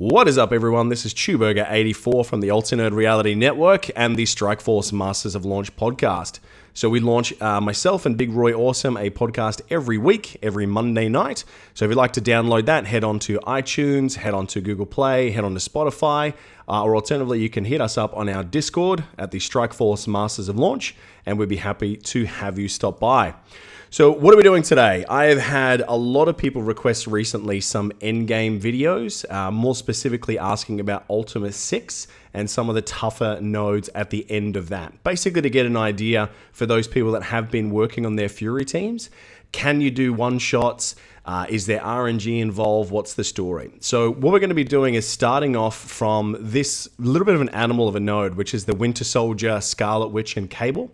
What is up, everyone? This is Chewburger84 from the Alternate Reality Network and the Strikeforce Masters of Launch podcast. So we launch, myself and Big Roy Awesome, a podcast every week, every Monday night. So if you'd like to download that, head on to iTunes, head on to Google Play, head on to Spotify, or alternatively, you can hit us up on our Discord at the Strikeforce Masters of Launch, and we'd be happy to have you stop by. So what are we doing today? I have had a lot of people request recently some endgame videos, more specifically asking about Ultimus 6 and some of the tougher nodes at the end of that. Basically to get an idea for those people that have been working on their Fury teams, can you do one-shots? Is there RNG involved? What's the story? So what we're going to be doing is starting off from this little bit of an animal of a node, which is the Winter Soldier, Scarlet Witch, and Cable.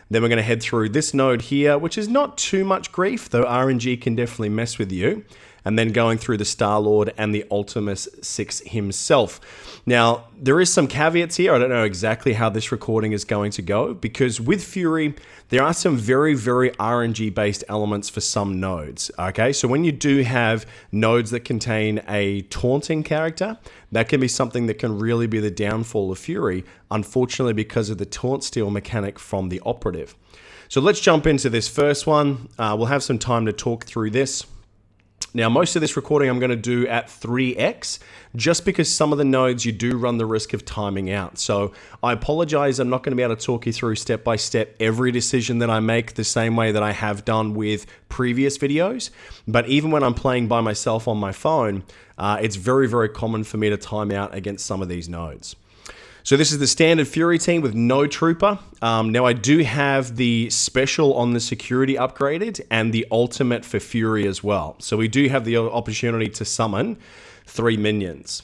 Then we're going to head through this node here, which is not too much grief, though RNG can definitely mess with you. And then going through the Starlord and the Ultimus 6 himself. Now, there is some caveats here. I don't know exactly how this recording is going to go, because with Fury, there are some very, very RNG-based elements for some nodes, okay? So when you do have nodes that contain a taunting character, that can be something that can really be the downfall of Fury, unfortunately because of the taunt steal mechanic from the operative. So let's jump into this first one. We'll have some time to talk through this. Now, most of this recording I'm going to do at 3x, just because some of the nodes you do run the risk of timing out. So I apologize, I'm not going to be able to talk you through step by step every decision that I make the same way that I have done with previous videos. But even when I'm playing by myself on my phone, it's very, very common for me to time out against some of these nodes. So this is the standard Fury team with no trooper. Now I do have the special on the security upgraded and the ultimate for Fury as well. So we do have the opportunity to summon 3 minions.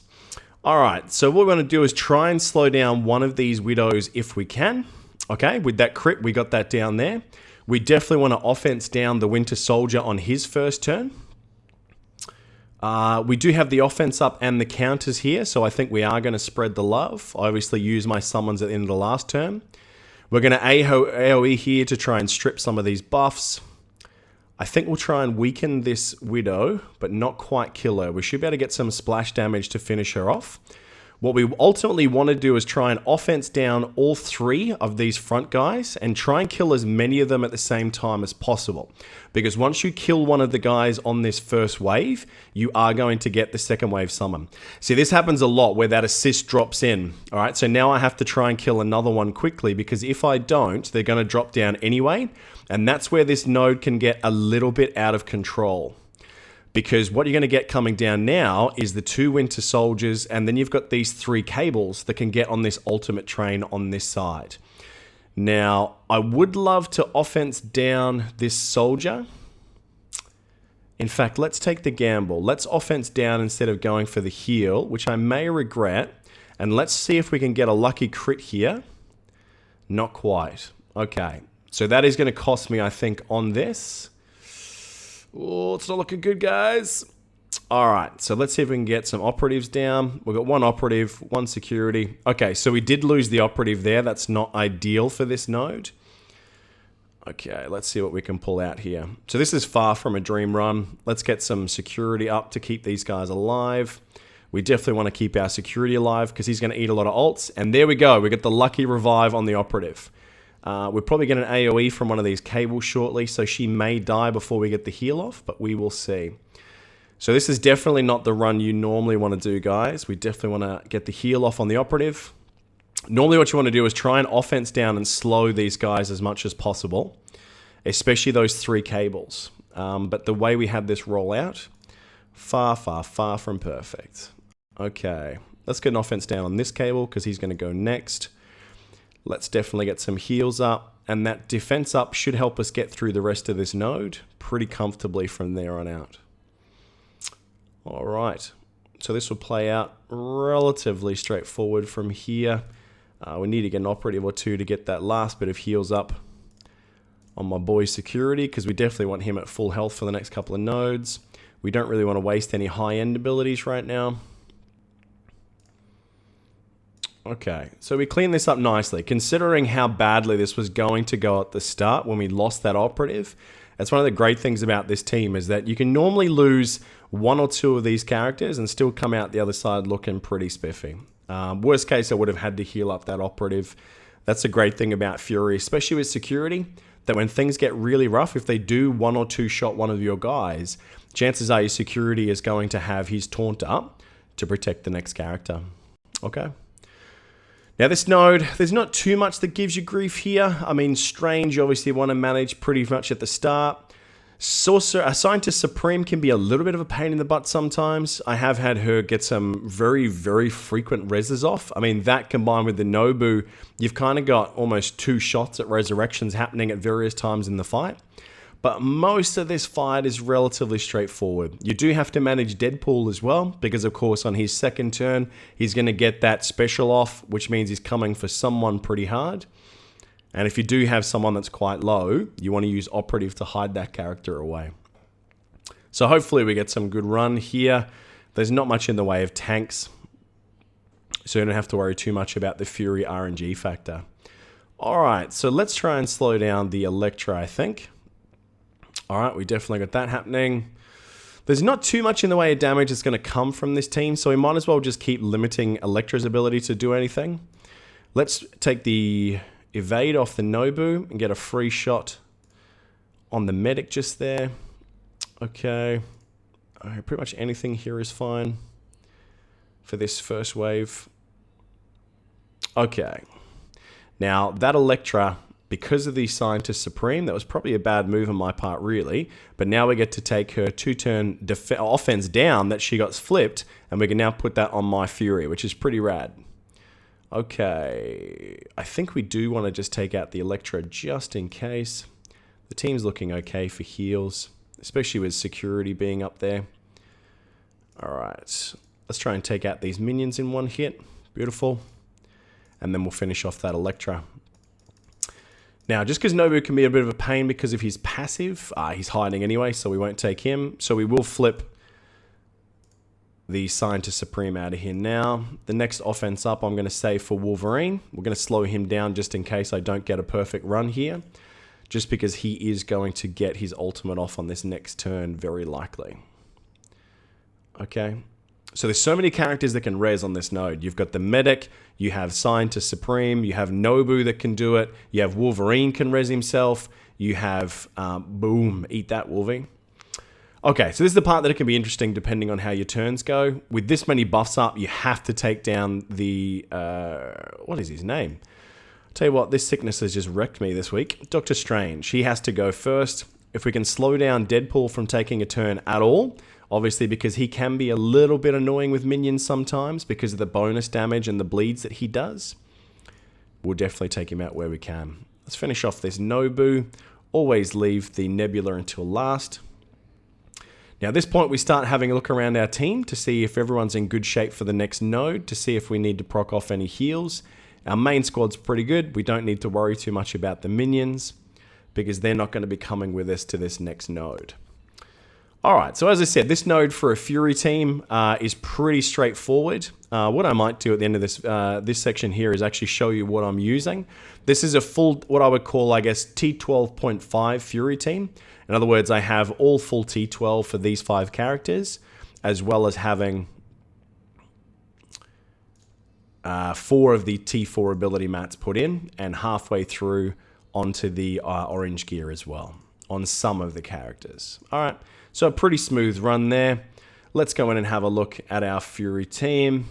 All right, so what we're going to do is try and slow down one of these widows if we can. Okay, with that crit, we got that down there. We definitely want to offense down the Winter Soldier on his first turn. We do have the offense up and the counters here, so I think we are going to spread the love. I obviously use my summons at the end of the last turn. We're going to AoE here to try and strip some of these buffs. I think we'll try and weaken this Widow, but not quite kill her. We should be able to get some splash damage to finish her off. What we ultimately want to do is try and offense down all 3 of these front guys and try and kill as many of them at the same time as possible. Because once you kill one of the guys on this first wave, you are going to get the second wave summon. See, this happens a lot where that assist drops in. All right, so now I have to try and kill another one quickly, because if I don't, they're going to drop down anyway. And that's where this node can get a little bit out of control. Because what you're going to get coming down now is the 2 Winter Soldiers, and then you've got these 3 cables that can get on this ultimate train on this side. Now, I would love to offense down this soldier. In fact, let's take the gamble. Let's offense down instead of going for the heal, which I may regret. And let's see if we can get a lucky crit here. Not quite. Okay, so that is going to cost me, I think, on this. Oh, it's not looking good, guys. All right, so let's see if we can get some operatives down. We've got 1 operative, 1 security. Okay, so we did lose the operative there. That's not ideal for this node. Okay, let's see what we can pull out here. So this is far from a dream run. Let's get some security up to keep these guys alive. We definitely want to keep our security alive because he's going to eat a lot of ults. And there we go. We get the lucky revive on the operative. We'll probably get an AoE from one of these cables shortly, so she may die before we get the heal off, but we will see. So this is definitely not the run you normally want to do, guys. We definitely want to get the heal off on the operative. Normally what you want to do is try and offense down and slow these guys as much as possible, especially those 3 cables. But the way we had this roll out, far, far, far from perfect. Okay, let's get an offense down on this cable because he's going to go next. Let's definitely get some heals up, and that defense up should help us get through the rest of this node pretty comfortably from there on out. All right, so this will play out relatively straightforward from here. We need to get an operative or 2 to get that last bit of heals up on my boy's security, because we definitely want him at full health for the next couple of nodes. We don't really want to waste any high-end abilities right now. Okay, so we cleaned this up nicely. Considering how badly this was going to go at the start when we lost that operative, that's one of the great things about this team is that you can normally lose one or two of these characters and still come out the other side looking pretty spiffy. Worst case, I would have had to heal up that operative. That's a great thing about Fury, especially with security, that when things get really rough, if they do one or two shot one of your guys, chances are your security is going to have his taunt up to protect the next character. Okay. Now this node, there's not too much that gives you grief here. I mean, Strange, you obviously want to manage pretty much at the start. Sorcerer, a Scientist Supreme can be a little bit of a pain in the butt sometimes. I have had her get some very, very frequent reses off. I mean, that combined with the Nobu, you've kind of got almost 2 shots at resurrections happening at various times in the fight. But most of this fight is relatively straightforward. You do have to manage Deadpool as well, because of course on his second turn, he's going to get that special off, which means he's coming for someone pretty hard. And if you do have someone that's quite low, you want to use Operative to hide that character away. So hopefully we get some good run here. There's not much in the way of tanks, so you don't have to worry too much about the Fury RNG factor. Alright, so let's try and slow down the Electra, I think. Alright, we definitely got that happening. There's not too much in the way of damage that's going to come from this team, so we might as well just keep limiting Electra's ability to do anything. Let's take the evade off the Nobu and get a free shot on the medic just there. Okay. Pretty much anything here is fine for this first wave. Okay. Now, that Electra, because of the Scientist Supreme, that was probably a bad move on my part, really. But now we get to take her 2-turn offense down that she got flipped, and we can now put that on my Fury, which is pretty rad. Okay, I think we do want to just take out the Electra just in case. The team's looking okay for heals, especially with security being up there. Alright, let's try and take out these minions in one hit. Beautiful. And then we'll finish off that Electra. Now, just because Nobu can be a bit of a pain because of his passive, he's hiding anyway, so we won't take him. So we will flip the Scientist Supreme out of here now. The next offense up, I'm going to save for Wolverine. We're going to slow him down just in case I don't get a perfect run here, just because he is going to get his ultimate off on this next turn, very likely. Okay. So there's so many characters that can res on this node. You've got the Medic, you have Scientist Supreme, you have Nobu that can do it, you have Wolverine can res himself, you have, boom, eat that Wolverine. Okay, so this is the part that it can be interesting depending on how your turns go. With this many buffs up, you have to take down the, what is his name? I'll tell you what, this sickness has just wrecked me this week. Doctor Strange, he has to go first. If we can slow down Deadpool from taking a turn at all, obviously because he can be a little bit annoying with minions sometimes because of the bonus damage and the bleeds that he does, we'll definitely take him out where we can. Let's finish off this Nobu. Always leave the Nebula until last. Now at this point we start having a look around our team to see if everyone's in good shape for the next node, to see if we need to proc off any heals. Our main squad's pretty good. We don't need to worry too much about the minions because they're not going to be coming with us to this next node. Alright, so as I said, this node for a Fury team is pretty straightforward. What I might do at the end of this section here is actually show you what I'm using. This is a full, what I would call, I guess, T12.5 Fury team. In other words, I have all full T12 for these 5 characters, as well as having 4 of the T4 ability mats put in, and halfway through onto the orange gear as well, on some of the characters. Alright, so a pretty smooth run there. Let's go in and have a look at our Fury team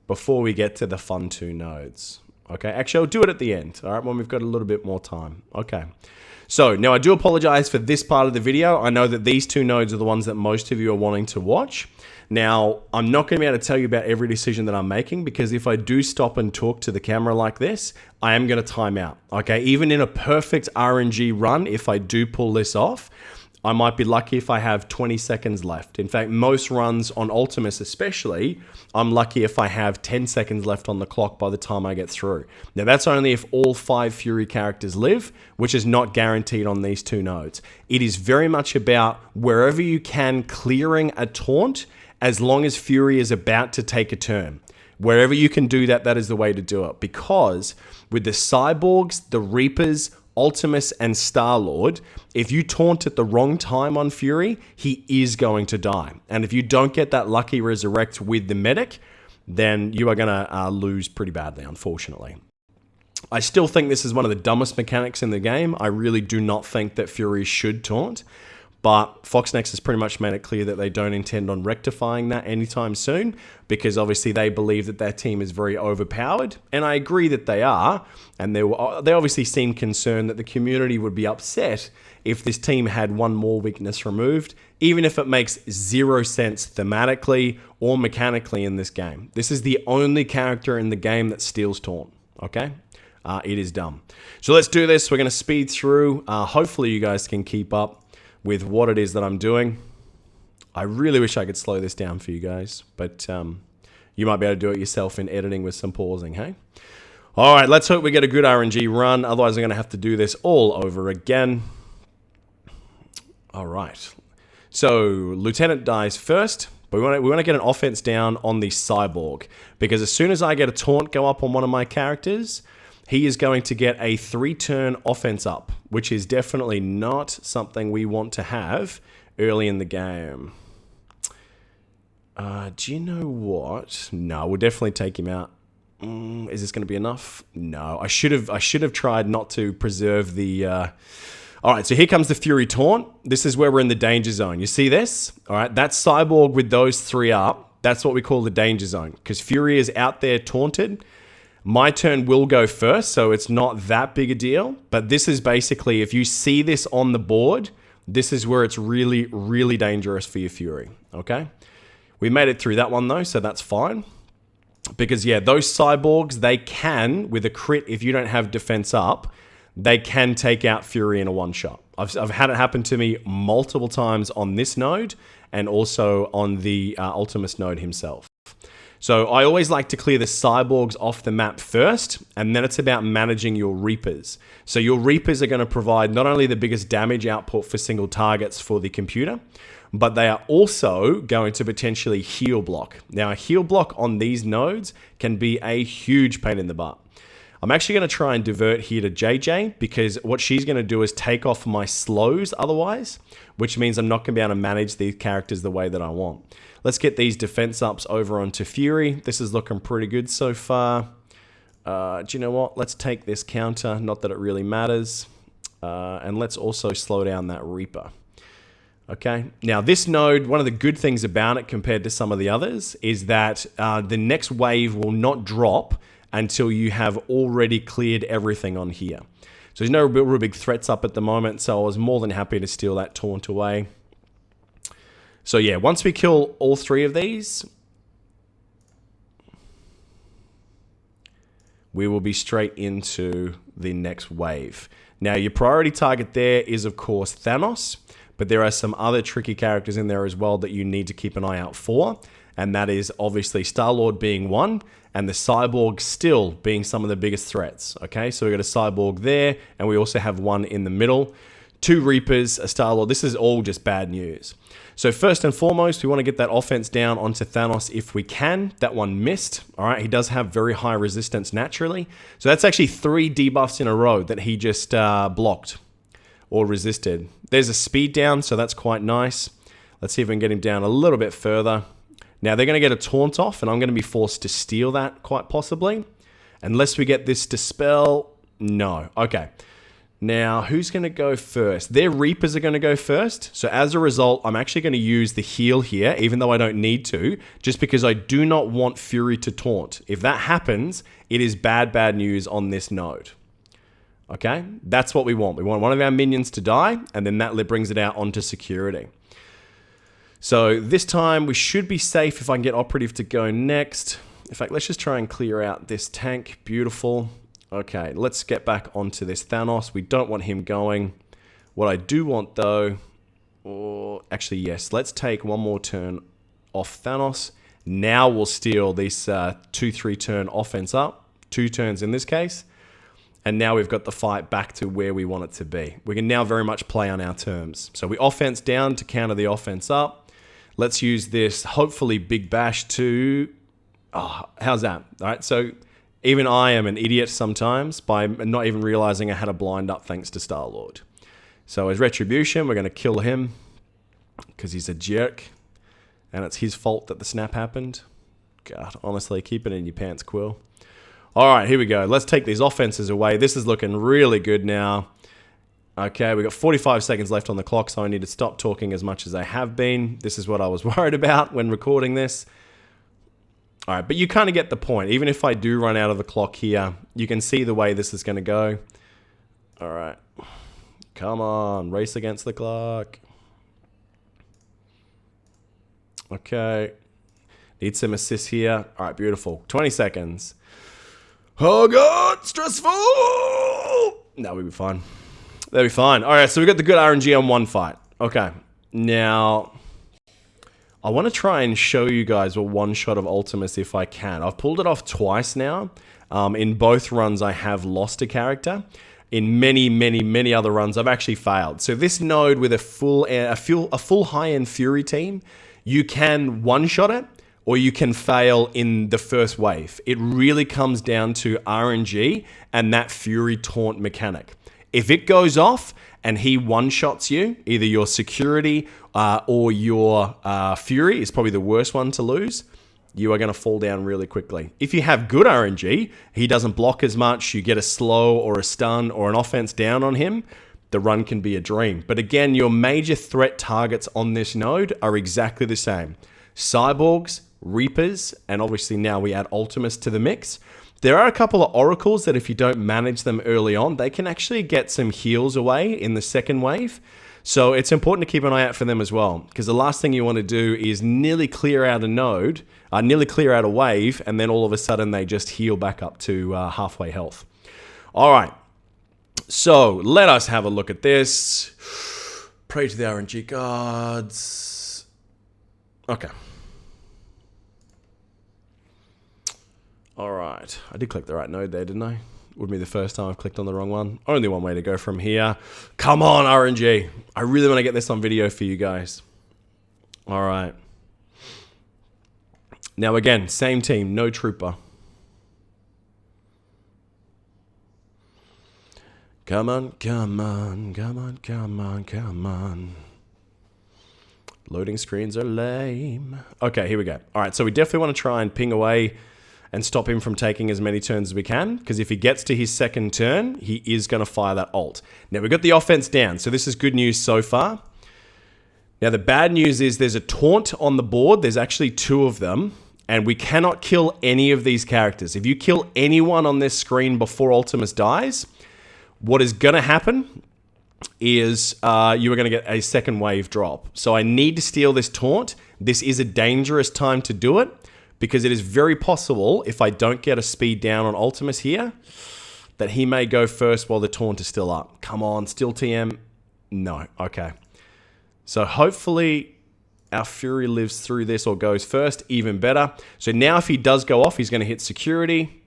before we get to the fun 2 nodes. Okay, actually I'll do it at the end, alright, when we've got a little bit more time. Okay. So, now I do apologize for this part of the video. I know that these 2 nodes are the ones that most of you are wanting to watch. Now, I'm not going to be able to tell you about every decision that I'm making because if I do stop and talk to the camera like this, I am going to time out. Okay, even in a perfect RNG run, if I do pull this off, I might be lucky if I have 20 seconds left. In fact, most runs on Ultimus especially, I'm lucky if I have 10 seconds left on the clock by the time I get through. Now that's only if all 5 Fury characters live, which is not guaranteed on these 2 nodes. It is very much about wherever you can clearing a taunt as long as Fury is about to take a turn. Wherever you can do that, that is the way to do it. Because with the Cyborgs, the Reapers, Ultimus, and Starlord, if you taunt at the wrong time on Fury, he is going to die. And if you don't get that lucky resurrect with the medic, then you are going to lose pretty badly, unfortunately. I still think this is one of the dumbest mechanics in the game. I really do not think that Fury should taunt. But Foxnex has pretty much made it clear that they don't intend on rectifying that anytime soon, because obviously they believe that their team is very overpowered. And I agree that they are. And they obviously seem concerned that the community would be upset if this team had one more weakness removed, even if it makes zero sense thematically or mechanically in this game. This is the only character in the game that steals taunt, okay? It is dumb. So let's do this. We're going to speed through. Hopefully you guys can keep up with what it is that I'm doing. I really wish I could slow this down for you guys, but you might be able to do it yourself in editing with some pausing, hey? All right, let's hope we get a good RNG run. Otherwise, I'm going to have to do this all over again. All right. So, Lieutenant dies first, but we want to get an offense down on the Cyborg, because as soon as I get a taunt go up on one of my characters, he is going to get a 3-turn offense up, which is definitely not something we want to have early in the game. Do you know what? No, we'll definitely take him out. Is this going to be enough? No, I should have tried not to preserve the... All right, so here comes the Fury taunt. This is where we're in the danger zone. You see this? All right, that's Cyborg with those 3 up. That's what we call the danger zone, because Fury is out there taunted. My turn will go first, so it's not that big a deal. But this is basically, if you see this on the board, this is where it's really, really dangerous for your Fury, okay? We made it through that one, though, so that's fine. Because, yeah, those Cyborgs, they can, with a crit, if you don't have defense up, they can take out Fury in a one-shot. I've had it happen to me multiple times on this node and also on the Ultimus node himself. So I always like to clear the Cyborgs off the map first, and then it's about managing your Reapers. So your Reapers are going to provide not only the biggest damage output for single targets for the computer, but they are also going to potentially heal block. Now, a heal block on these nodes can be a huge pain in the butt. I'm actually going to try and divert here to JJ, because what she's going to do is take off my slows otherwise, which means I'm not going to be able to manage these characters the way that I want. Let's get these defense ups over onto Fury. This is looking pretty good so far. Do you know what? Let's take this counter, not that it really matters. And let's also slow down that Reaper. Okay, now this node, one of the good things about it compared to some of the others is that the next wave will not drop until you have already cleared everything on here. So there's no real big threats up at the moment, so I was more than happy to steal that taunt away. So yeah, once we kill all 3 of these, we will be straight into the next wave. Now, your priority target there is, of course, Thanos, but there are some other tricky characters in there as well that you need to keep an eye out for, and that is obviously Starlord being one, and the Cyborg still being some of the biggest threats. Okay, so we've got a Cyborg there, and we also have one in the middle. 2 Reapers, a Starlord. This is all just bad news. So first and foremost, we want to get that offense down onto Thanos if we can. That one missed. All right, he does have very high resistance naturally. So that's actually 3 debuffs in a row that he just blocked or resisted. There's a speed down, so that's quite nice. Let's see if we can get him down a little bit further. Now they're going to get a taunt off, and I'm going to be forced to steal that quite possibly. Unless we get this dispel. No. Okay. Now, who's going to go first? Their Reapers are going to go first. So as a result, I'm actually going to use the heal here, even though I don't need to, just because I do not want Fury to taunt. If that happens, it is bad, bad news on this node. Okay? That's what we want. We want one of our minions to die, and then that brings it out onto security. So this time, we should be safe if I can get Operative to go next. In fact, let's just try and clear out this tank. Beautiful. Okay, let's get back onto this Thanos. We don't want him going. What I do want, though... Or actually, yes. Let's take one more turn off Thanos. Now we'll steal this 2-3 turn offense up. 2 turns in this case. And now we've got the fight back to where we want it to be. We can now very much play on our terms. So we offense down to counter the offense up. Let's use this, hopefully, Big Bash to... Oh, how's that? All right, so even I am an idiot sometimes by not even realizing I had a blind up thanks to Starlord. So as retribution, we're going to kill him because he's a jerk. And it's his fault that the snap happened. God, honestly, keep it in your pants, Quill. All right, here we go. Let's take these offenses away. This is looking really good now. Okay, we got 45 seconds left on the clock, so I need to stop talking as much as I have been. This is what I was worried about when recording this. All right, but you kind of get the point. Even if I do run out of the clock here, you can see the way this is going to go. All right. Come on, race against the clock. Okay. Need some assists here. All right, beautiful. 20 seconds. Oh, God, stressful. No, we'll be fine. That'll be fine. All right, so we got the good RNG on one fight. Okay, now I want to try and show you guys a one shot of Ultimus if I can. I've pulled it off twice now. In both runs, I have lost a character. In many other runs, I've actually failed. So this node with a full high-end Fury team, you can one-shot it, or you can fail in the first wave. It really comes down to RNG and that Fury taunt mechanic. If it goes off and he one-shots you, either your security or your Fury is probably the worst one to lose, you are going to fall down really quickly. If you have good RNG, he doesn't block as much, you get a slow or a stun or an offense down on him, the run can be a dream. But again, your major threat targets on this node are exactly the same. Cyborgs, Reapers, and obviously now we add Ultimus to the mix. There are a couple of oracles that if you don't manage them early on, they can actually get some heals away in the second wave. So it's important to keep an eye out for them as well, because the last thing you want to do is nearly clear out a node, nearly clear out a wave, and then all of a sudden they just heal back up to halfway health. All right, so let us have a look at this. Pray to the RNG gods. Okay. All right, I did click the right node there, didn't I? Would be the first time I've clicked on the wrong one. Only one way to go from here. Come on, RNG. I really want to get this on video for you guys. All right. Now again, same team, no trooper. Come on, come on, come on, come on, come on. Loading screens are lame. Okay, here we go. All right, so we definitely want to try and ping away and stop him from taking as many turns as we can, because if he gets to his second turn, he is going to fire that ult. Now, we've got the offense down, so this is good news so far. Now, the bad news is there's a taunt on the board. There's actually 2 of them, and we cannot kill any of these characters. If you kill anyone on this screen before Ultimus dies, what is going to happen is you are going to get a second wave drop. So I need to steal this taunt. This is a dangerous time to do it, because it is very possible, if I don't get a speed down on Ultimus here, that he may go first while the taunt is still up. Come on, still TM. No, okay. So hopefully our Fury lives through this or goes first, even better. So now if he does go off, he's going to hit security.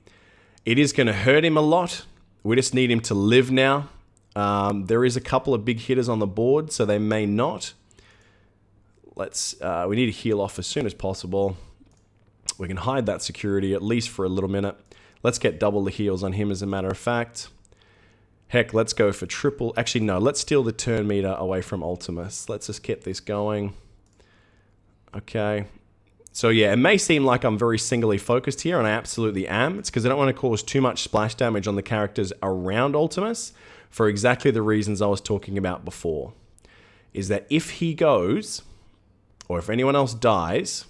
It is going to hurt him a lot. We just need him to live now. There is a couple of big hitters on the board, so they may not. We need to heal off as soon as possible. We can hide that security at least for a little minute. Let's get double the heals on him as a matter of fact. Heck, let's go for triple. Actually, no, let's steal the turn meter away from Ultimus. Let's just get this going. Okay. So yeah, it may seem like I'm very singly focused here, and I absolutely am. It's because I don't want to cause too much splash damage on the characters around Ultimus for exactly the reasons I was talking about before. Is that if he goes, or if anyone else dies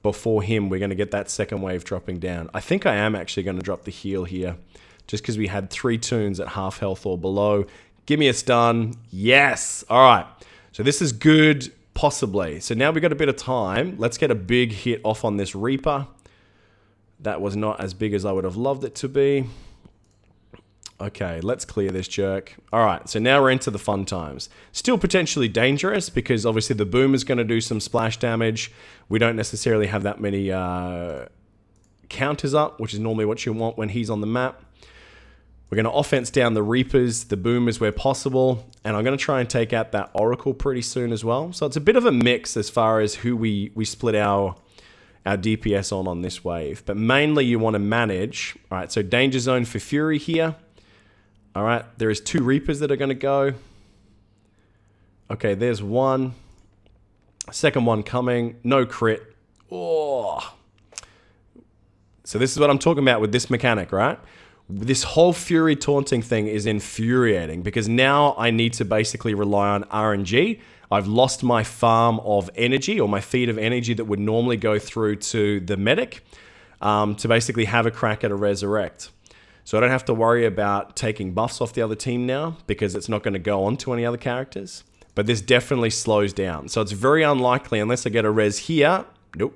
before him, we're going to get that second wave dropping down. I think I am actually going to drop the heal here, just because we had 3 tunes at half health or below. Give me a stun. Yes. All right. So this is good, possibly. So now we've got a bit of time. Let's get a big hit off on this Reaper. That was not as big as I would have loved it to be. Okay, let's clear this jerk. All right, so now we're into the fun times. Still potentially dangerous because obviously the boom is going to do some splash damage. We don't necessarily have that many counters up, which is normally what you want when he's on the map. We're going to offense down the Reapers, the boomers where possible, and I'm going to try and take out that Oracle pretty soon as well. So it's a bit of a mix as far as who we split our our DPS on this wave. But mainly you want to manage. All right, so danger zone for Fury here. All right, there is 2 Reapers that are going to go. Okay, there's one. Second one coming. No crit. Oh. So this is what I'm talking about with this mechanic, right? This whole Fury taunting thing is infuriating because now I need to basically rely on RNG. I've lost my farm of energy or my feed of energy that would normally go through to the medic to basically have a crack at a resurrect. So I don't have to worry about taking buffs off the other team now because it's not going to go on to any other characters. But this definitely slows down. So it's very unlikely, unless I get a res here, nope,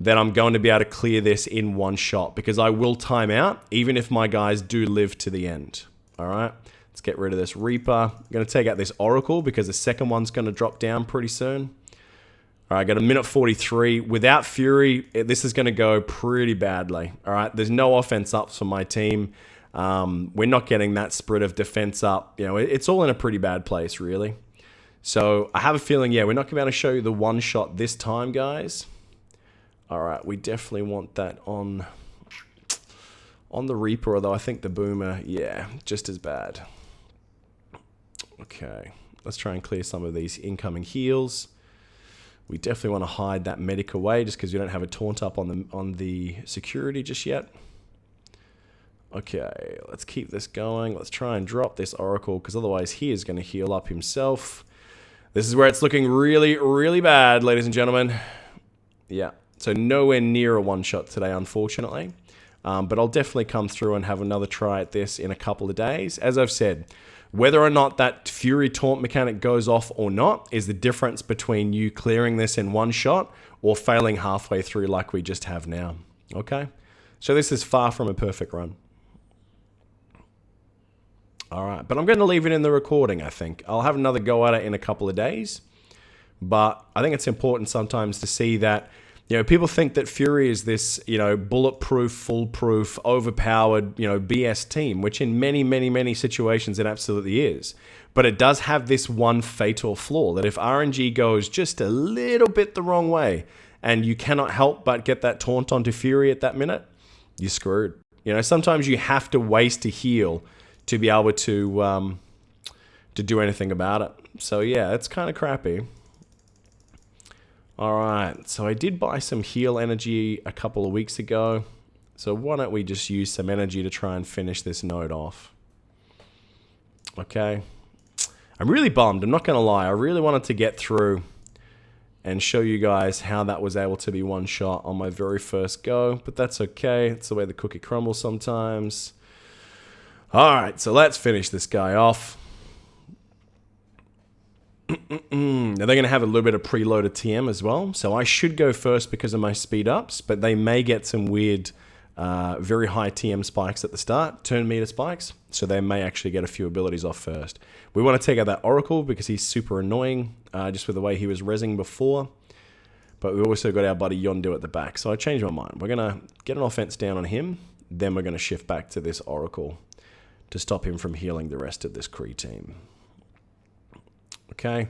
that I'm going to be able to clear this in one shot because I will time out even if my guys do live to the end. All right, let's get rid of this Reaper. I'm going to take out this Oracle because the second one's going to drop down pretty soon. All right, I got a minute 43. Without Fury, this is going to go pretty badly. All right, there's no offense up for my team. We're not getting that spread of defense up. You know, it's all in a pretty bad place, really. So I have a feeling, yeah, we're not going to be able to show you the one shot this time, guys. All right, we definitely want that on the Reaper, although I think the Boomer, yeah, just as bad. Okay, let's try and clear some of these incoming heals. We definitely want to hide that medic away just because we don't have a taunt up on the security just yet. Okay, let's keep this going. Let's try and drop this Oracle because otherwise he is going to heal up himself. This is where it's looking really, really bad, ladies and gentlemen. Yeah, so nowhere near a one-shot today, unfortunately. But I'll definitely come through and have another try at this in a couple of days. As I've said, whether or not that Fury taunt mechanic goes off or not is the difference between you clearing this in one shot or failing halfway through like we just have now. Okay? So this is far from a perfect run. All right, but I'm going to leave it in the recording, I think. I'll have another go at it in a couple of days. But I think it's important sometimes to see that, you know, people think that Fury is this, you know, bulletproof, foolproof, overpowered, you know, BS team, which in many, many, many situations it absolutely is. But it does have this one fatal flaw that if RNG goes just a little bit the wrong way and you cannot help but get that taunt onto Fury at that minute, you're screwed. You know, sometimes you have to waste a heal to be able to do anything about it. So yeah, it's kind of crappy. All right, so I did buy some heal energy a couple of weeks ago. So why don't we just use some energy to try and finish this node off? Okay. I'm really bummed, I'm not going to lie. I really wanted to get through and show you guys how that was able to be one shot on my very first go. But that's okay. It's the way the cookie crumbles sometimes. All right, so let's finish this guy off. Now they're going to have a little bit of preloaded TM as well. So I should go first because of my speed ups, but they may get some weird, very high TM spikes at the start, turn meter spikes. So they may actually get a few abilities off first. We want to take out that Oracle because he's super annoying, just with the way he was rezzing before. But we've also got our buddy Yondu at the back. So I changed my mind. We're going to get an offense down on him. Then we're going to shift back to this Oracle to stop him from healing the rest of this Kree team. Okay.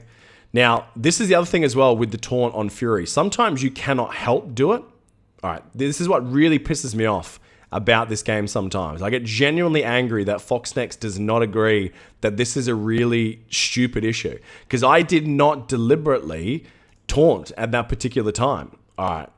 Now, this is the other thing as well with the taunt on Fury. Sometimes you cannot help do it. All right. This is what really pisses me off about this game sometimes. I get genuinely angry that Foxnex does not agree that this is a really stupid issue. Because I did not deliberately taunt at that particular time. All right.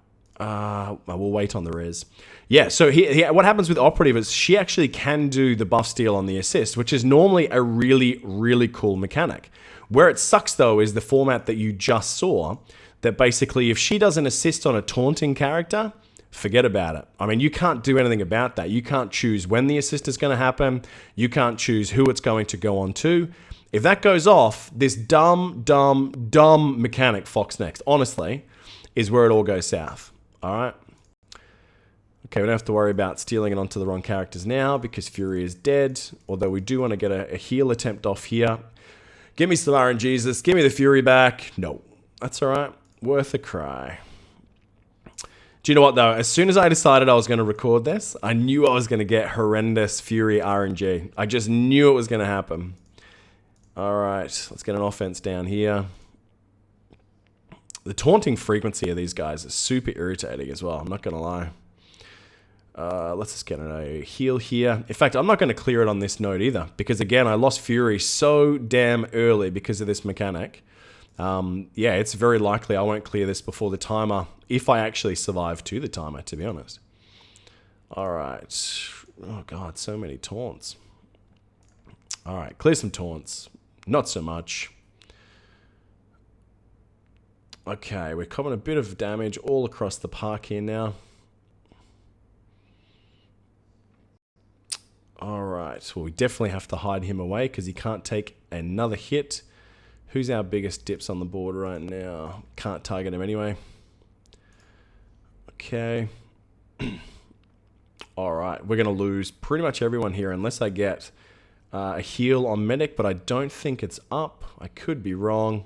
We'll wait on the res. Yeah, so what happens with Operative is she actually can do the buff steal on the assist, which is normally a really, really cool mechanic. Where it sucks, though, is the format that you just saw, that basically if she does an assist on a taunting character, forget about it. I mean, you can't do anything about that. You can't choose when the assist is going to happen. You can't choose who it's going to go on to. If that goes off, this dumb mechanic, Foxnex, honestly, is where it all goes south. All right? Okay, we don't have to worry about stealing it onto the wrong characters now because Fury is dead. Although we do want to get a heal attempt off here. Give me some RNGs. Give me the Fury back. No, that's all right. Worth a cry. Do you know what, though? As soon as I decided I was going to record this, I knew I was going to get horrendous Fury RNG. I just knew it was going to happen. All right, let's get an offense down here. The taunting frequency of these guys is super irritating as well. I'm not going to lie. Let's just get a heal here. In fact, I'm not going to clear it on this node either. Because again, I lost Fury so damn early because of this mechanic. Yeah, it's very likely I won't clear this before the timer. If I actually survive to the timer, to be honest. Alright. Oh god, so many taunts. Alright, clear some taunts. Not so much. Okay, we're copping a bit of damage all across the park here now. Alright, well we definitely have to hide him away because he can't take another hit. Who's our biggest dips on the board right now? Can't target him anyway. Okay. Alright, we're going to lose pretty much everyone here unless I get a heal on medic, but I don't think it's up. I could be wrong.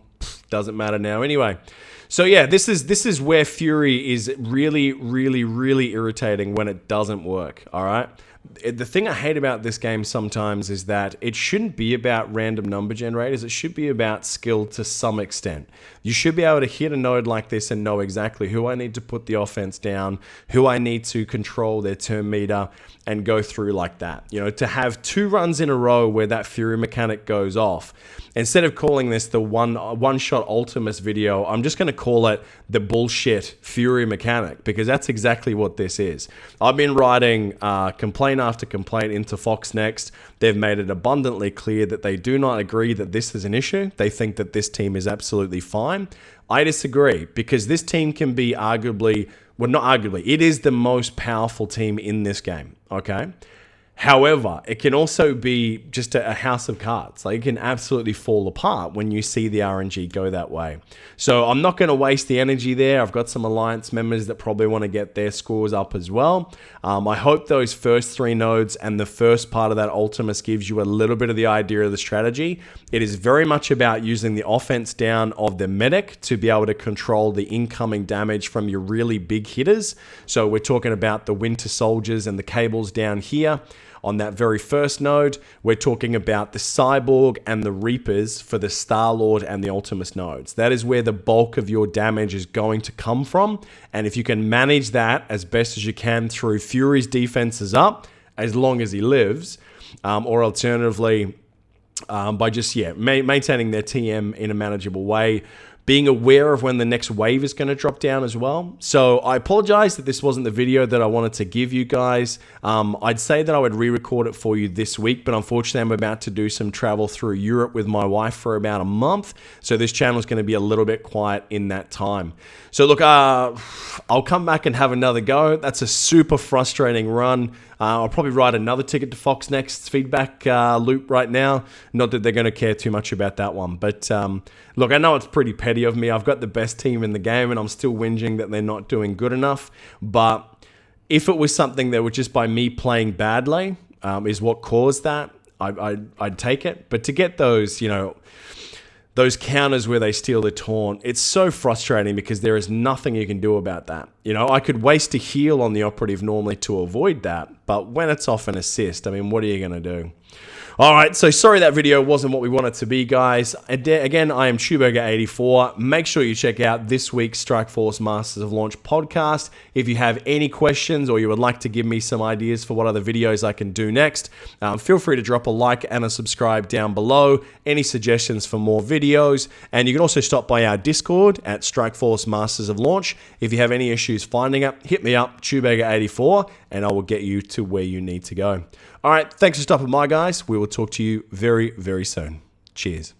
Doesn't matter now anyway. So yeah, this is where Fury is really, really, really irritating when it doesn't work, alright? The thing I hate about this game sometimes is that it shouldn't be about random number generators. It should be about skill to some extent. You should be able to hit a node like this and know exactly who I need to put the offense down, who I need to control their turn meter, and go through like that. You know, to have 2 runs in a row where that Fury mechanic goes off, instead of calling this the one-shot Ultimus video, I'm just going to call it the bullshit Fury mechanic, because that's exactly what this is. I've been writing complaint after complaint into Fox Next. They've made it abundantly clear that they do not agree that this is an issue. They think that this team is absolutely fine. I disagree, because this team can be arguably, well, not arguably, it is the most powerful team in this game, okay? However, it can also be just a house of cards. Like, it can absolutely fall apart when you see the RNG go that way. So I'm not going to waste the energy there. I've got some Alliance members that probably want to get their scores up as well. I hope those first 3 nodes and the first part of that Ultimus gives you a little bit of the idea of the strategy. It is very much about using the offense down of the medic to be able to control the incoming damage from your really big hitters. So we're talking about the Winter Soldiers and the cables down here. On that very first node, we're talking about the Cyborg and the Reapers for the Starlord and the Ultimus nodes. That is where the bulk of your damage is going to come from. And if you can manage that as best as you can through Fury's defenses up, as long as he lives, or alternatively, by just, maintaining their TM in a manageable way, being aware of when the next wave is going to drop down as well. So I apologize that this wasn't the video that I wanted to give you guys. I'd say that I would re-record it for you this week, but unfortunately I'm about to do some travel through Europe with my wife for about a month. So this channel is going to be a little bit quiet in that time. So look, I'll come back and have another go. That's a super frustrating run. I'll probably write another ticket to Fox Next's feedback loop right now. Not that they're going to care too much about that one. But look, I know it's pretty petty of me. I've got the best team in the game and I'm still whinging that they're not doing good enough. But if it was something that was just by me playing badly is what caused that, I'd take it. But to get those, those counters where they steal the taunt, it's so frustrating because there is nothing you can do about that. I could waste a heal on the operative normally to avoid that, but when it's off an assist, I mean, what are you going to do? All right, so sorry that video wasn't what we want it to be, guys. Again, I am Chewburger84. Make sure you check out this week's Strikeforce Masters of Launch podcast. If you have any questions or you would like to give me some ideas for what other videos I can do next, feel free to drop a like and a subscribe down below. Any suggestions for more videos. And you can also stop by our Discord at Strikeforce Masters of Launch. If you have any issues finding it, hit me up, Chewburger84, and I will get you to where you need to go. All right, thanks for stopping by, guys. We will talk to you very, very soon. Cheers.